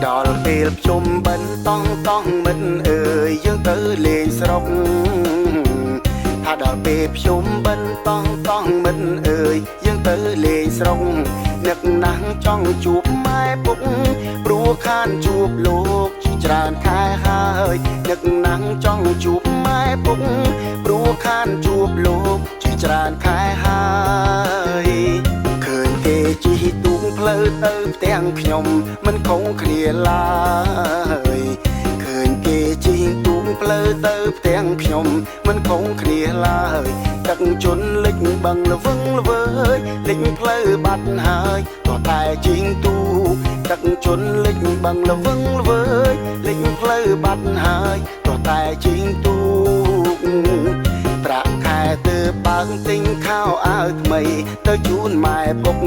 ដល់ពេលភ្ជុំបិណ្ឌតង់មិត្តអើយយើងទៅលេងស្រុកថាដល់ពេលភ្ជុំបិណ្ឌតង់មិត្តអើយយើងទៅលេងស្រុកនឹកណាស់ចង់ជួបម៉ែពុកព្រោះខានជួបលោកជាច្រើនខែហើយនឹកណាស់ចង់ជួបម៉ែពុកព្រោះខានជួបលោកជាច្រើនខែហើយឃើញគេជិះទូកផ្លូវទៅផ្ទាំងខ្ញុំមិនខុសគ្នាឡើយឃើញគេជិះទូកផ្លូវទៅផ្ទាំងខ្ញុំមិនខុសគ្នាឡើយទឹកជន់លិចបឹងល្វឹងល្វើយលិចផ្លូវបាត់ហើយក៏តែជិះទូកទឹកជន់លិចបឹងល្វឹងល្វើយលិចផ្លូវបាត់ហើយក៏តែជិះទូកប្រាក់ខែទើបបើកទិញខោអាវថ្មីទៅជូនម៉ែពុក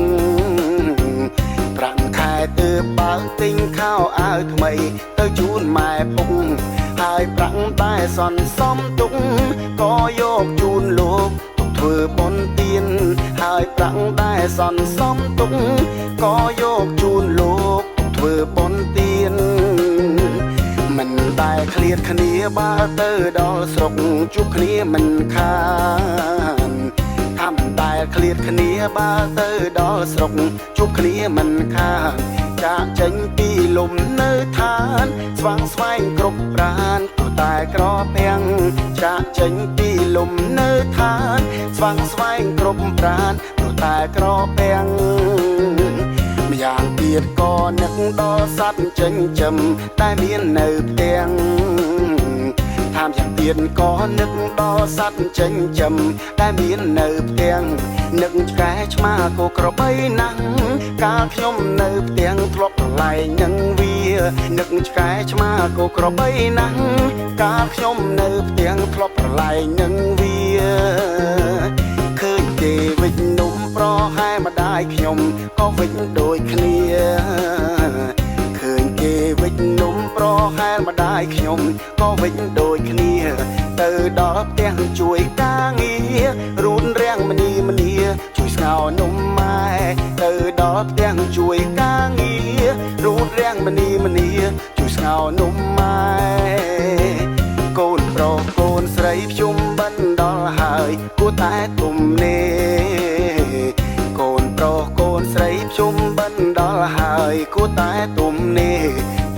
ប្រាក់ខែទើបបើកទិញខោអាវថ្មីទៅជូនម៉ែពុកហើយប្រាក់តែសន្សំទុកក៏យកជូនលោកធ្វើបុណ្យទានហើយប្រាក់តែសន្សំទុកក៏យកជូនលោកធ្វើបុណ្យទានមិនដែលឃ្លាតគ្នាបើទៅដល់ស្រុកជួបគ្នាមិនខានថាមិនដែលឃ្លាតគ្នាបើទៅដល់ស្រុកជួបគ្នាមិនខានចាកចេញពីលំនៅឋានស្វាងស្វែងគ្រប់ប្រានក៏តែក្រពាំងចាកចេញពីលំនៅឋានស្វាងស្វែងគ្រប់ប្រានក៏តែក្រពាំងម្យ៉ាងទៀតក៏នឹកដល់សត្វចិញ្ចឹមតែមាននៅផ្ទាំងថាមយ៉ាងទៀតក៏នឹកដល់សត្វចិញ្ចឹមតែមាននៅផ្ទាំងនឹកឆ្កែឆ្មាគោក្របីណាស់កាលខ្ញុំនៅផ្ទាំងធ្លាប់ប្រឡែងនឹងវានឹកឆ្កែឆ្មាគោក្របីណាស់កាលខ្ញុំនៅផ្ទាំងធ្លាប់ប្រឡែងនឹងវាឃើញគេវិចនំប្រហែម្ដាយខ្ញុំក៏វិចដូចគ្នាឃើញគេវិចនំប្រហែម្ដាយខ្ញុំក៏វិចដូចគ្នាទៅដល់ផ្ទះជួយការងាររូនរាំងមនីជួយស្ងោរនំម៉ែទៅដល់ផ្ទះជួយការងាររូនរាំងមនីជួយស្ងោរនំម៉ែកូនប្រុសកូនស្រីភ្ជុំបិណ្ឌដល់ហើយគួរតែទុំនេកូនប្រុសកូនស្រីភ្ជុំបិណ្ឌដល់ហើយគួរតែទុំនេ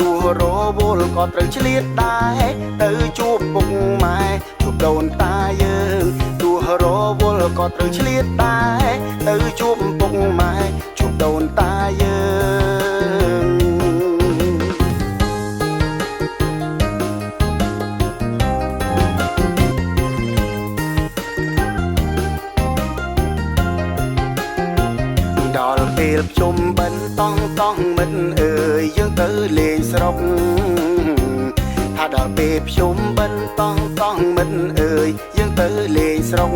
ទោះរវល់ក៏ត្រូវឆ្លៀតដែរទៅជួបពុកម៉ែជួបដូនតាយើងទោះរវល់ក៏ត្រូវឆ្លៀតដែរទៅជួបពុកម៉ែជួបដូនតាយើងដល់ពេលភ្ជុំបិណ្ឌតង់មិត្តអើយយើងទៅលេងស្រុកថាដល់ពេលភ្ជុំបិណ្ឌតង់មិត្តអើយយើងទៅលេងស្រុក